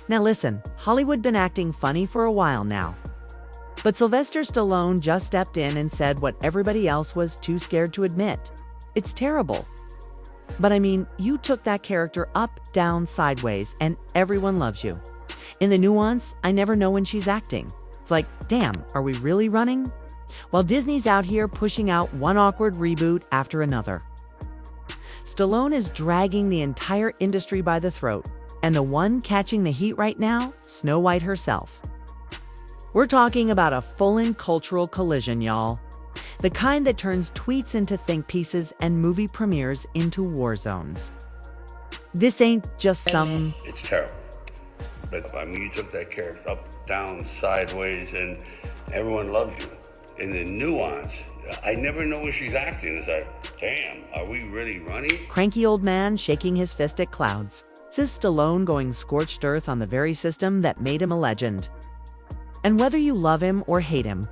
Now listen, Hollywood been acting funny for a while now. But Sylvester Stallone just stepped in and said what everybody else was too scared to admit. It's terrible. But I mean, you took that character up, down, sideways, and everyone loves you. In the nuance, I never know when she's acting. It's like, damn, are we really running? While Disney's out here pushing out one awkward reboot after another. Stallone is dragging the entire industry by the throat, and the one catching the heat right now, Snow White herself. We're talking about a full-on cultural collision, y'all. The kind that turns tweets into think pieces and movie premieres into war zones. This ain't just some... It's terrible. But I mean, you took that character up, down, sideways, and everyone loves you. In the nuance, I never know when she's acting. It's like, damn, are we really running? Cranky old man shaking his fist at clouds. Says Stallone going scorched earth on the very system that made him a legend. And whether you love him or hate him,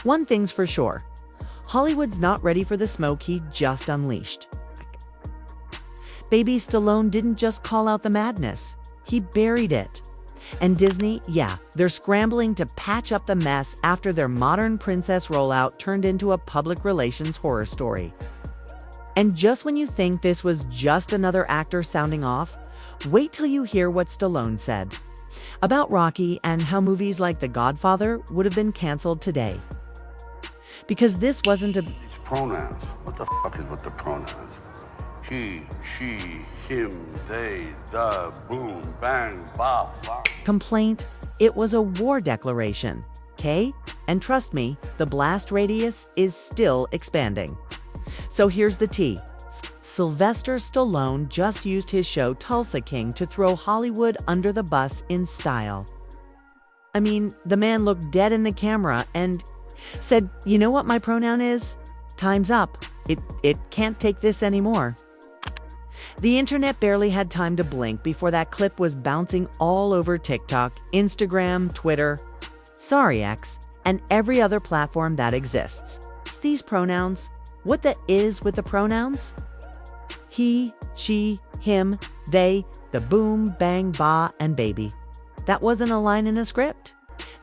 one thing's for sure. Hollywood's not ready for the smoke he just unleashed. Baby, Stallone didn't just call out the madness. He buried it. And Disney, yeah, they're scrambling to patch up the mess after their modern princess rollout turned into a public relations horror story. And just when you think this was just another actor sounding off, wait till you hear what Stallone said about Rocky and how movies like The Godfather would have been canceled today. Because this wasn't a... These pronouns. What the fuck is with the pronouns? He, she, him, they, the, boom, bang, bop, bop. Complaint, it was a war declaration, okay? And trust me, the blast radius is still expanding. So here's the tea. Sylvester Stallone just used his show Tulsa King to throw Hollywood under the bus in style. I mean, the man looked dead in the camera and said, you know what my pronoun is? Time's up. It can't take this anymore. The internet barely had time to blink before that clip was bouncing all over TikTok, Instagram, Twitter, sorry X, and every other platform that exists. It's these pronouns. What the is with the pronouns? He, she, him, they, the boom, bang, ba, and baby. That wasn't a line in a script.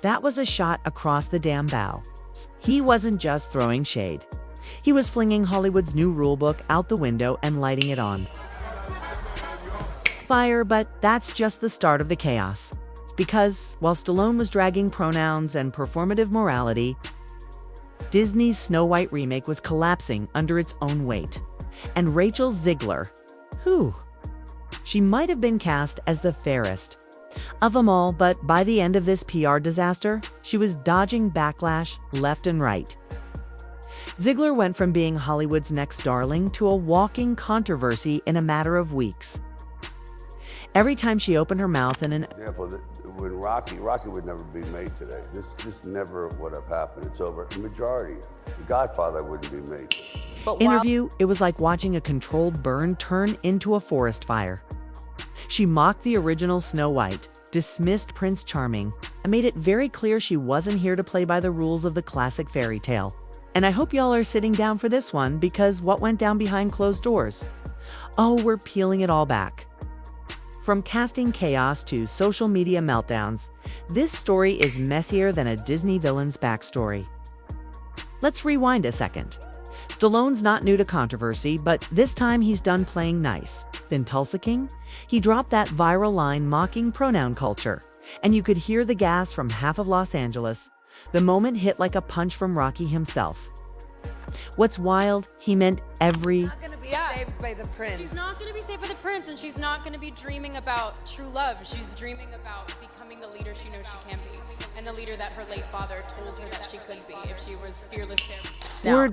That was a shot across the damn bow. He wasn't just throwing shade. He was flinging Hollywood's new rulebook out the window and lighting it on fire, but that's just the start of the chaos. It's because while Stallone was dragging pronouns and performative morality, Disney's Snow White remake was collapsing under its own weight. And Rachel Zegler, she might have been cast as the fairest of them all, but by the end of this PR disaster, she was dodging backlash left and right. Zegler went from being Hollywood's next darling to a walking controversy in a matter of weeks. Every time she opened her mouth in an example, when Rocky would never be made today. This never would have happened. It's over. The majority, The Godfather wouldn't be made. Interview, it was like watching a controlled burn turn into a forest fire. She mocked the original Snow White, dismissed Prince Charming, and made it very clear she wasn't here to play by the rules of the classic fairy tale. And I hope y'all are sitting down for this one, because what went down behind closed doors? Oh, we're peeling it all back. From casting chaos to social media meltdowns, this story is messier than a Disney villain's backstory. Let's rewind a second. Stallone's not new to controversy, but this time he's done playing nice. Then Tulsa King, he dropped that viral line mocking pronoun culture, and you could hear the gas from half of Los Angeles. The moment hit like a punch from Rocky himself. What's wild, he meant every... She's not going to be saved by the prince. She's not going to be saved by the prince, and she's not going to be dreaming about true love. She's dreaming about becoming the leader she knows she can be, and the leader that her late father told her that she could be if she was fearless.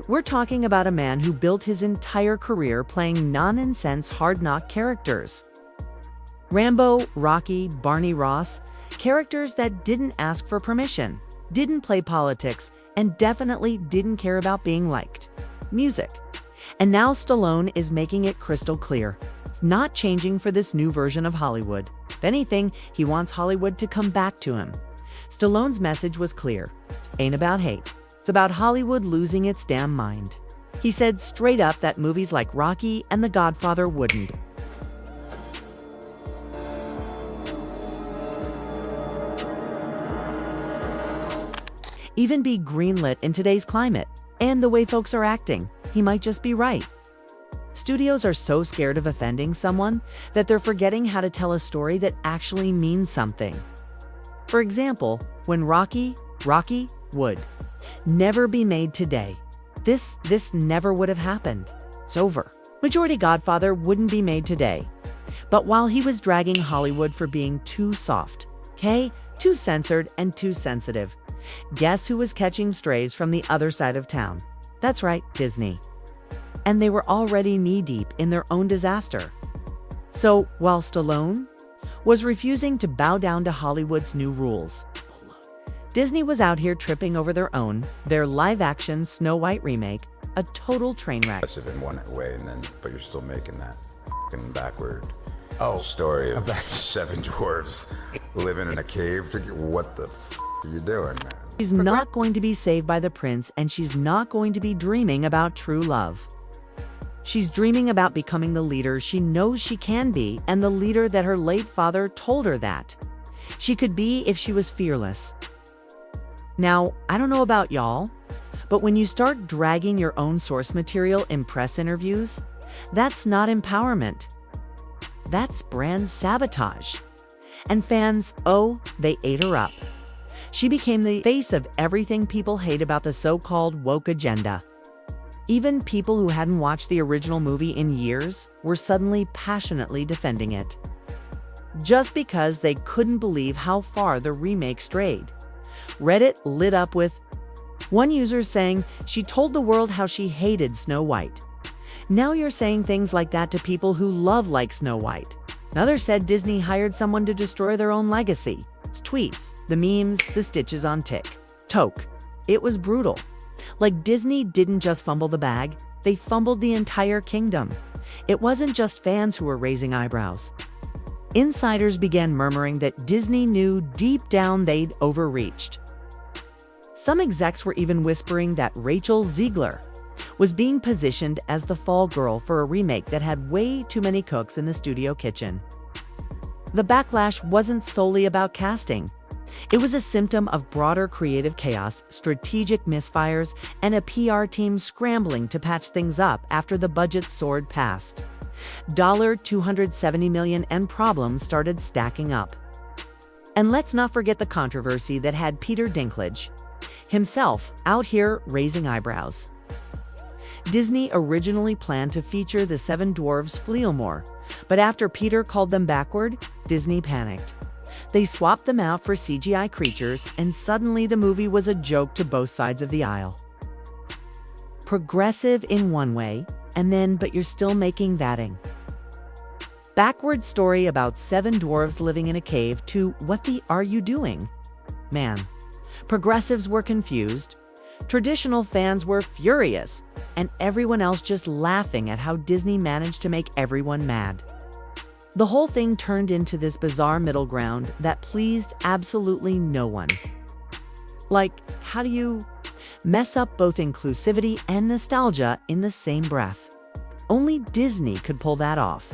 We're talking about a man who built his entire career playing non-nonsense hard-knock characters. Rambo, Rocky, Barney Ross, characters that didn't ask for permission, didn't play politics, and definitely didn't care about being liked. Music. And now Stallone is making it crystal clear. It's not changing for this new version of Hollywood. If anything, he wants Hollywood to come back to him. Stallone's message was clear. It ain't about hate. It's about Hollywood losing its damn mind. He said straight up that movies like Rocky and The Godfather wouldn't even be greenlit in today's climate. And the way folks are acting, he might just be right. Studios are so scared of offending someone that they're forgetting how to tell a story that actually means something. For example, when Rocky would never be made today. This never would have happened. It's over. Majority Godfather wouldn't be made today. But while he was dragging Hollywood for being too soft, okay, too censored and too sensitive, guess who was catching strays from the other side of town? That's right, Disney. And they were already knee-deep in their own disaster. So while Stallone was refusing to bow down to Hollywood's new rules, Disney was out here tripping over their live-action Snow White remake, a total train wreck. In one way, but you're still making that fucking backward story of 7 dwarves living in a cave. What the are you doing, man? She's not going to be saved by the prince, and she's not going to be dreaming about true love. She's dreaming about becoming the leader she knows she can be, and the leader that her late father told her that she could be if she was fearless. Now, I don't know about y'all, but when you start dragging your own source material in press interviews, that's not empowerment. That's brand sabotage. And fans, they ate her up. She became the face of everything people hate about the so-called woke agenda. Even people who hadn't watched the original movie in years were suddenly passionately defending it, just because they couldn't believe how far the remake strayed. Reddit lit up with one user saying she told the world how she hated Snow White. Now you're saying things like that to people who love like Snow White. Another said Disney hired someone to destroy their own legacy. It's tweets, the memes, the stitches on TikTok. It was brutal. Like Disney didn't just fumble the bag, they fumbled the entire kingdom. It wasn't just fans who were raising eyebrows. Insiders began murmuring that Disney knew deep down they'd overreached. Some execs were even whispering that Rachel Zegler was being positioned as the fall girl for a remake that had way too many cooks in the studio kitchen. The backlash wasn't solely about casting. It was a symptom of broader creative chaos, strategic misfires, and a PR team scrambling to patch things up after the budget soared past $270 million, and problems started stacking up. And let's not forget the controversy that had Peter Dinklage himself out here raising eyebrows. Disney originally planned to feature the 7 dwarves Fleelmore, but after Peter called them backward, Disney panicked. They swapped them out for CGI creatures, and suddenly the movie was a joke to both sides of the aisle. Progressive in one way, but you're still making thatting. Backward story about 7 dwarves living in a cave to what the are you doing? Man, progressives were confused, traditional fans were furious, and everyone else just laughing at how Disney managed to make everyone mad. The whole thing turned into this bizarre middle ground that pleased absolutely no one. Like, how do you mess up both inclusivity and nostalgia in the same breath? Only Disney could pull that off.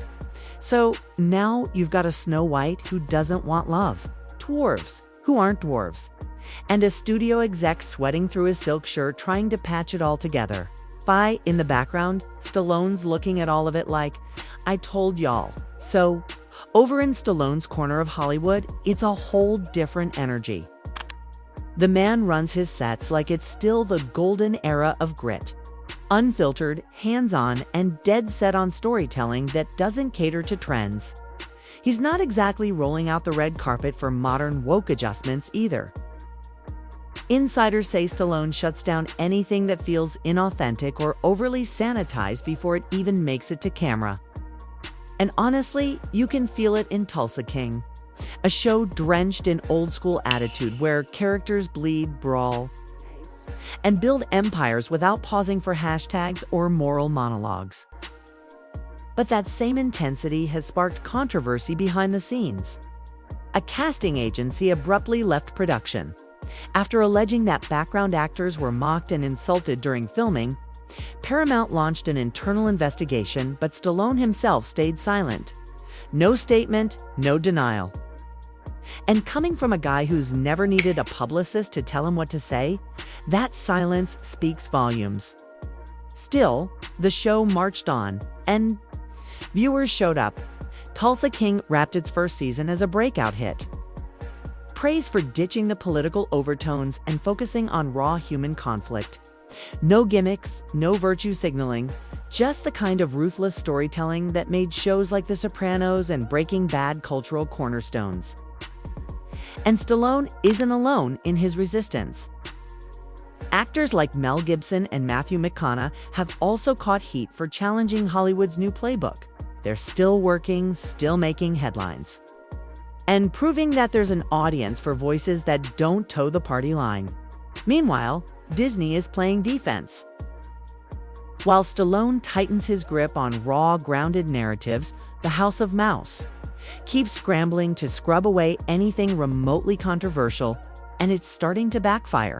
So now you've got a Snow White who doesn't want love, dwarves who aren't dwarves, and a studio exec sweating through his silk shirt trying to patch it all together. In the background, Stallone's looking at all of it like, I told y'all. So, over in Stallone's corner of Hollywood, it's a whole different energy. The man runs his sets like it's still the golden era of grit. Unfiltered, hands-on, and dead set on storytelling that doesn't cater to trends. He's not exactly rolling out the red carpet for modern woke adjustments either. Insiders say Stallone shuts down anything that feels inauthentic or overly sanitized before it even makes it to camera. And honestly, you can feel it in Tulsa King, a show drenched in old-school attitude where characters bleed, brawl, and build empires without pausing for hashtags or moral monologues. But that same intensity has sparked controversy behind the scenes. A casting agency abruptly left production after alleging that background actors were mocked and insulted during filming. Paramount launched an internal investigation, but Stallone himself stayed silent. No statement, no denial. And coming from a guy who's never needed a publicist to tell him what to say, That silence speaks volumes. Still, the show marched on, and viewers showed up. Tulsa King wrapped its first season as a breakout hit. Praise for ditching the political overtones and focusing on raw human conflict. No gimmicks, no virtue signaling, just the kind of ruthless storytelling that made shows like The Sopranos and Breaking Bad cultural cornerstones. And Stallone isn't alone in his resistance. Actors like Mel Gibson and Matthew McConaughey have also caught heat for challenging Hollywood's new playbook. They're still working, still making headlines, and proving that there's an audience for voices that don't toe the party line. Meanwhile, Disney is playing defense. While Stallone tightens his grip on raw, grounded narratives, the House of Mouse keeps scrambling to scrub away anything remotely controversial, and it's starting to backfire.